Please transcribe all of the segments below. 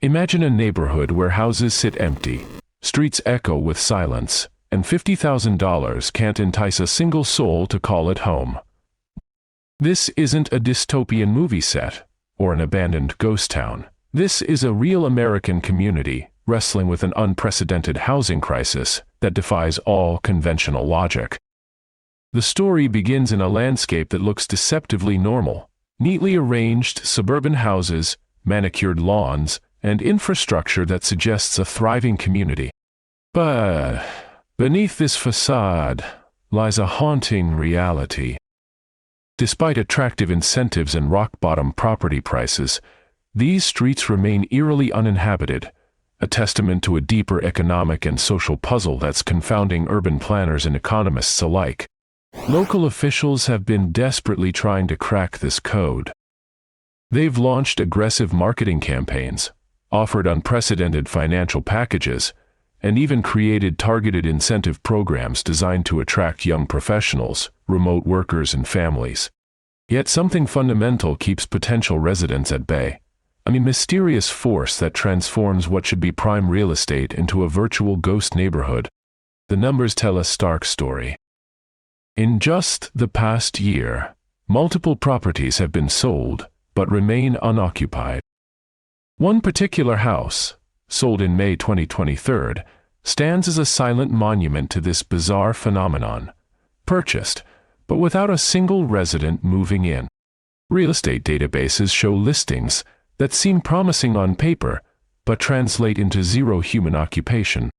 Imagine a neighborhood where houses sit empty, streets echo with silence, and $50,000 can't entice a single soul to call it home. This isn't a dystopian movie set, or an abandoned ghost town. This is a real American community wrestling with an unprecedented housing crisis that defies all conventional logic. The story begins in a landscape that looks deceptively normal: neatly arranged suburban houses, manicured lawns, and infrastructure that suggests a thriving community. But beneath this facade lies a haunting reality. Despite attractive incentives and rock-bottom property prices, these streets remain eerily uninhabited, a testament to a deeper economic and social puzzle that's confounding urban planners and economists alike. Local officials have been desperately trying to crack this code. They've launched aggressive marketing campaigns, offered unprecedented financial packages, and even created targeted incentive programs designed to attract young professionals, remote workers, and families. Yet something fundamental keeps potential residents at bay: a mysterious force that transforms what should be prime real estate into a virtual ghost neighborhood. The numbers tell a stark story. In just the past year, multiple properties have been sold, but remain unoccupied. One particular house, sold in May 2023, stands as a silent monument to this bizarre phenomenon. Purchased, but without a single resident moving in. Real estate databases show listings that seem promising on paper, but translate into zero human occupation.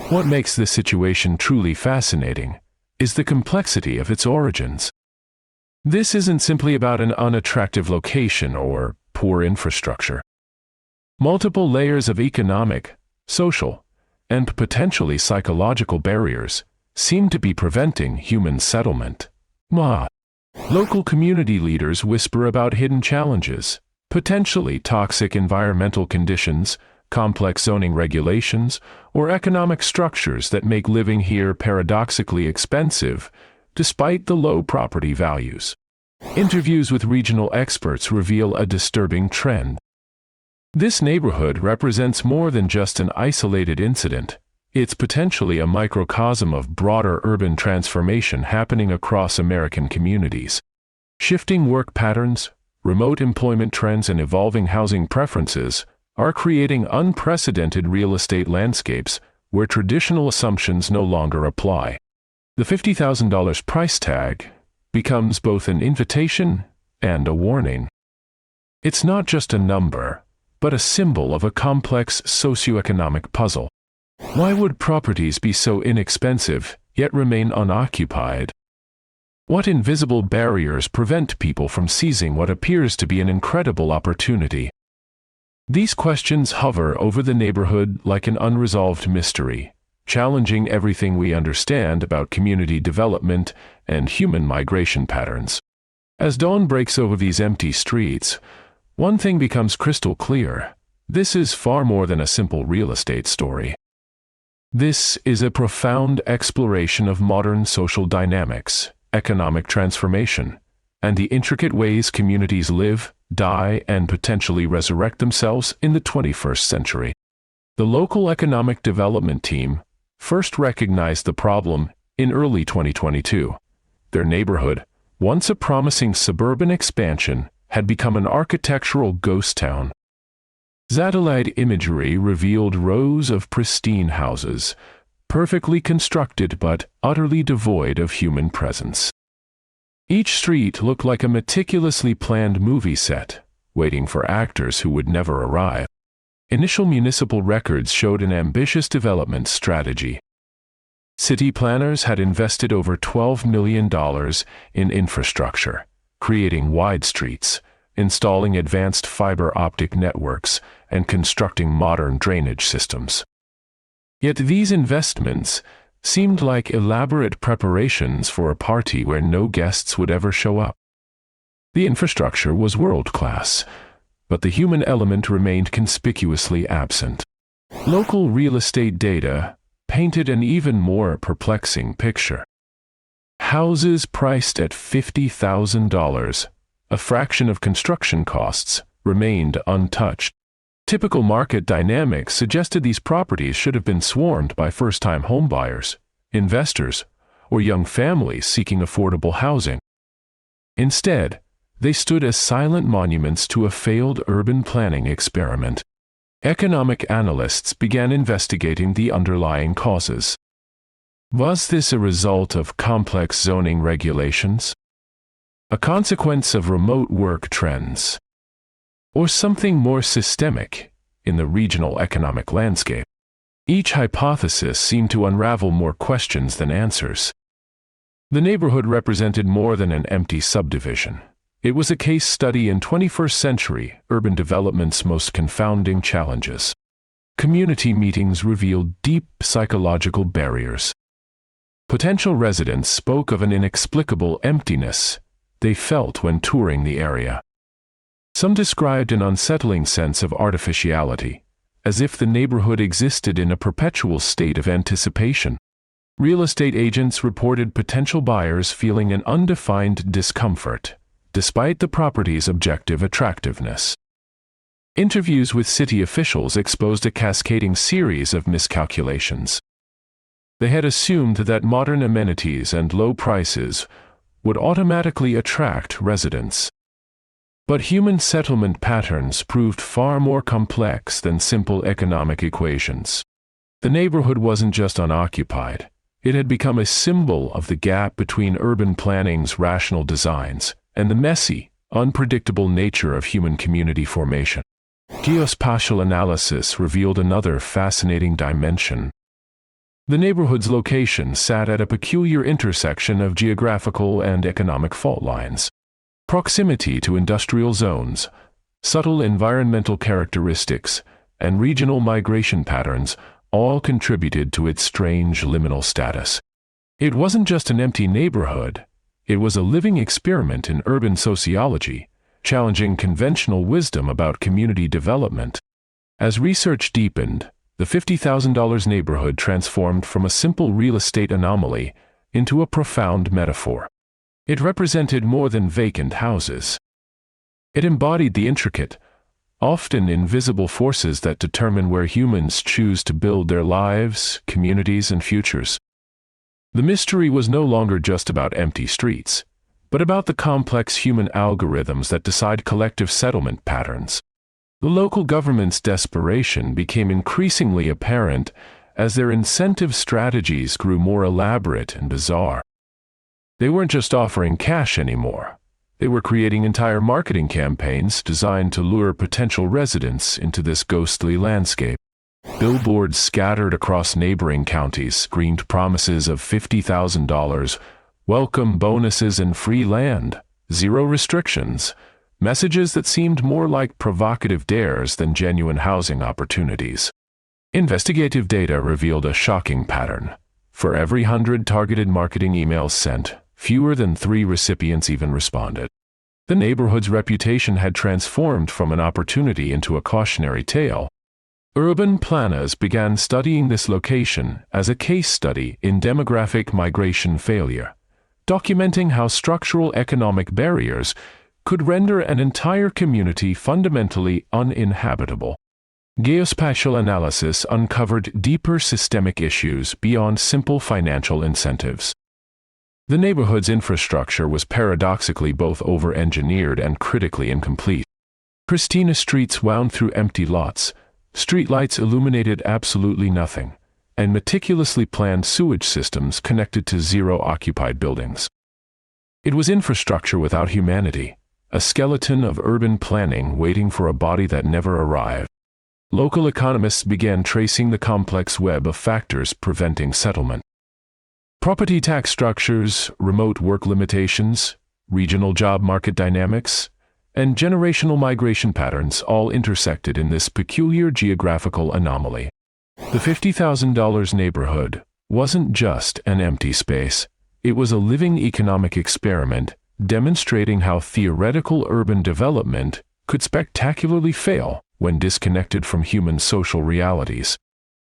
What makes this situation truly fascinating is the complexity of its origins. This isn't simply about an unattractive location or poor infrastructure. Multiple layers of economic, social, and potentially psychological barriers seem to be preventing human settlement. Local community leaders whisper about hidden challenges, potentially toxic environmental conditions, complex zoning regulations, or economic structures that make living here paradoxically expensive, despite the low property values. Interviews with regional experts reveal a disturbing trend. This neighborhood represents more than just an isolated incident. It's potentially a microcosm of broader urban transformation happening across American communities. Shifting work patterns, remote employment trends, and evolving housing preferences are creating unprecedented real estate landscapes where traditional assumptions no longer apply. The $50,000 price tag becomes both an invitation and a warning. It's not just a number, but a symbol of a complex socioeconomic puzzle. Why would properties be so inexpensive, yet remain unoccupied? What invisible barriers prevent people from seizing what appears to be an incredible opportunity? These questions hover over the neighborhood like an unresolved mystery, challenging everything we understand about community development and human migration patterns. As dawn breaks over these empty streets, one thing becomes crystal clear: this is far more than a simple real estate story. This is a profound exploration of modern social dynamics, economic transformation, and the intricate ways communities live, die, and potentially resurrect themselves in the 21st century. The local economic development team first recognized the problem in early 2022. Their neighborhood, once a promising suburban expansion, had become an architectural ghost town. Satellite imagery revealed rows of pristine houses, perfectly constructed but utterly devoid of human presence. Each street looked like a meticulously planned movie set, waiting for actors who would never arrive. Initial municipal records showed an ambitious development strategy. City planners had invested over $12 million in infrastructure, creating wide streets, installing advanced fiber optic networks, and constructing modern drainage systems. Yet these investments seemed like elaborate preparations for a party where no guests would ever show up. The infrastructure was world-class, but the human element remained conspicuously absent. Local real estate data painted an even more perplexing picture. Houses priced at $50,000, a fraction of construction costs, remained untouched. Typical market dynamics suggested these properties should have been swarmed by first-time homebuyers, investors, or young families seeking affordable housing. Instead, they stood as silent monuments to a failed urban planning experiment. Economic analysts began investigating the underlying causes. Was this a result of complex zoning regulations? A consequence of remote work trends? Or something more systemic in the regional economic landscape? Each hypothesis seemed to unravel more questions than answers. The neighborhood represented more than an empty subdivision. It was a case study in 21st century urban development's most confounding challenges. Community meetings revealed deep psychological barriers. Potential residents spoke of an inexplicable emptiness they felt when touring the area. Some described an unsettling sense of artificiality, as if the neighborhood existed in a perpetual state of anticipation. Real estate agents reported potential buyers feeling an undefined discomfort, despite the property's objective attractiveness. Interviews with city officials exposed a cascading series of miscalculations. They had assumed that modern amenities and low prices would automatically attract residents. But human settlement patterns proved far more complex than simple economic equations. The neighborhood wasn't just unoccupied. It had become a symbol of the gap between urban planning's rational designs and the messy, unpredictable nature of human community formation. Geospatial analysis revealed another fascinating dimension. The neighborhood's location sat at a peculiar intersection of geographical and economic fault lines. Proximity to industrial zones, subtle environmental characteristics, and regional migration patterns all contributed to its strange liminal status. It wasn't just an empty neighborhood. It was a living experiment in urban sociology, challenging conventional wisdom about community development. As research deepened, the $50,000 neighborhood transformed from a simple real estate anomaly into a profound metaphor. It represented more than vacant houses. It embodied the intricate, often invisible forces that determine where humans choose to build their lives, communities, and futures. The mystery was no longer just about empty streets, but about the complex human algorithms that decide collective settlement patterns. The local government's desperation became increasingly apparent as their incentive strategies grew more elaborate and bizarre. They weren't just offering cash anymore. They were creating entire marketing campaigns designed to lure potential residents into this ghostly landscape. Billboards scattered across neighboring counties screamed promises of $50,000, welcome bonuses and free land, zero restrictions, messages that seemed more like provocative dares than genuine housing opportunities. Investigative data revealed a shocking pattern. For every 100 targeted marketing emails sent, fewer than 3 recipients even responded. The neighborhood's reputation had transformed from an opportunity into a cautionary tale. Urban planners began studying this location as a case study in demographic migration failure, documenting how structural economic barriers could render an entire community fundamentally uninhabitable. Geospatial analysis uncovered deeper systemic issues beyond simple financial incentives. The neighborhood's infrastructure was paradoxically both over-engineered and critically incomplete. Pristina streets wound through empty lots, streetlights illuminated absolutely nothing, and meticulously planned sewage systems connected to zero-occupied buildings. It was infrastructure without humanity, a skeleton of urban planning waiting for a body that never arrived. Local economists began tracing the complex web of factors preventing settlement. Property tax structures, remote work limitations, regional job market dynamics, and generational migration patterns all intersected in this peculiar geographical anomaly. The $50,000 neighborhood wasn't just an empty space. It was a living economic experiment demonstrating how theoretical urban development could spectacularly fail when disconnected from human social realities.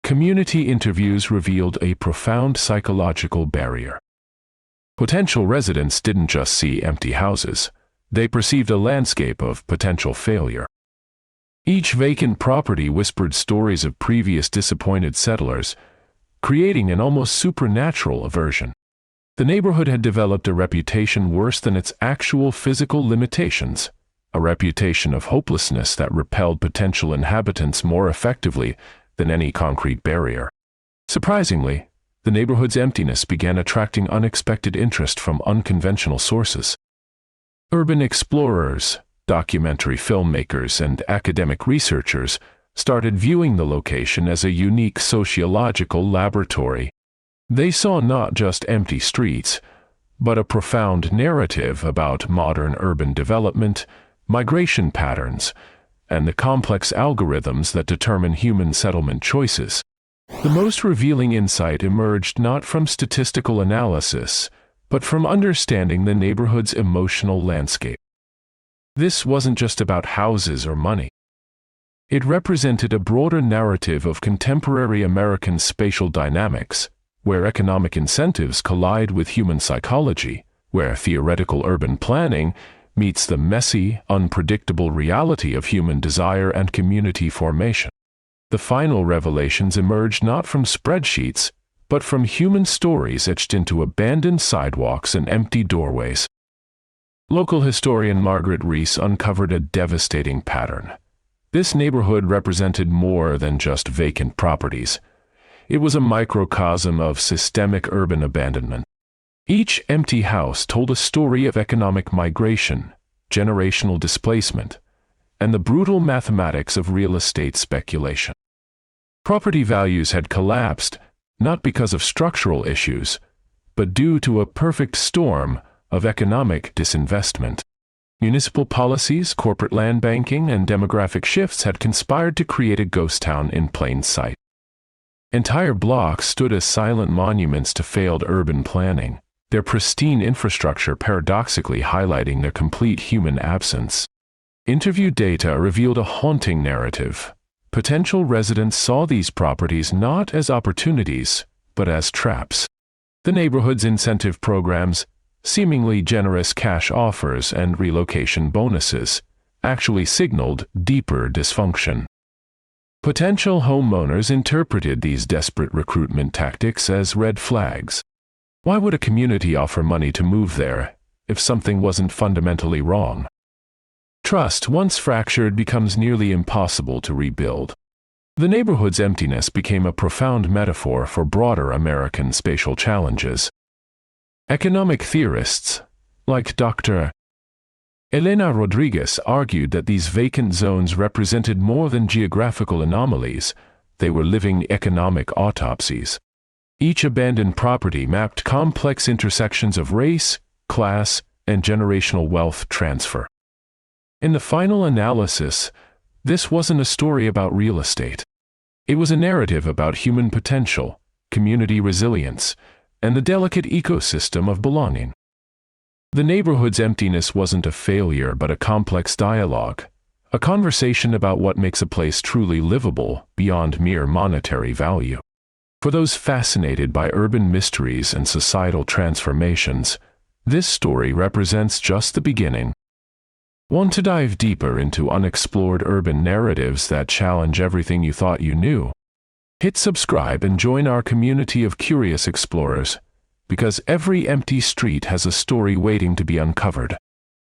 Community interviews revealed a profound psychological barrier. Potential residents didn't just see empty houses. They perceived a landscape of potential failure. Each vacant property whispered stories of previous disappointed settlers, creating an almost supernatural aversion. The neighborhood had developed a reputation worse than its actual physical limitations, a reputation of hopelessness that repelled potential inhabitants more effectively than any concrete barrier. Surprisingly, the neighborhood's emptiness began attracting unexpected interest from unconventional sources. Urban explorers, documentary filmmakers, and academic researchers started viewing the location as a unique sociological laboratory. They saw not just empty streets, but a profound narrative about modern urban development, migration patterns, and the complex algorithms that determine human settlement choices. The most revealing insight emerged not from statistical analysis, but from understanding the neighborhood's emotional landscape. This wasn't just about houses or money. It represented a broader narrative of contemporary American spatial dynamics, where economic incentives collide with human psychology, where theoretical urban planning meets the messy, unpredictable reality of human desire and community formation. The final revelations emerged not from spreadsheets, but from human stories etched into abandoned sidewalks and empty doorways. Local historian Margaret Rees uncovered a devastating pattern. This neighborhood represented more than just vacant properties. It was a microcosm of systemic urban abandonment. Each empty house told a story of economic migration, generational displacement, and the brutal mathematics of real estate speculation. Property values had collapsed, not because of structural issues, but due to a perfect storm of economic disinvestment. Municipal policies, corporate land banking, and demographic shifts had conspired to create a ghost town in plain sight. Entire blocks stood as silent monuments to failed urban planning, their pristine infrastructure paradoxically highlighting their complete human absence. Interview data revealed a haunting narrative. Potential residents saw these properties not as opportunities, but as traps. The neighborhood's incentive programs, seemingly generous cash offers and relocation bonuses, actually signaled deeper dysfunction. Potential homeowners interpreted these desperate recruitment tactics as red flags. Why would a community offer money to move there if something wasn't fundamentally wrong? Trust, once fractured, becomes nearly impossible to rebuild. The neighborhood's emptiness became a profound metaphor for broader American spatial challenges. Economic theorists, like Dr. Elena Rodriguez, argued that these vacant zones represented more than geographical anomalies, they were living economic autopsies. Each abandoned property mapped complex intersections of race, class, and generational wealth transfer. In the final analysis, this wasn't a story about real estate. It was a narrative about human potential, community resilience, and the delicate ecosystem of belonging. The neighborhood's emptiness wasn't a failure but a complex dialogue, a conversation about what makes a place truly livable beyond mere monetary value. For those fascinated by urban mysteries and societal transformations, this story represents just the beginning. Want to dive deeper into unexplored urban narratives that challenge everything you thought you knew? Hit subscribe and join our community of curious explorers, because every empty street has a story waiting to be uncovered.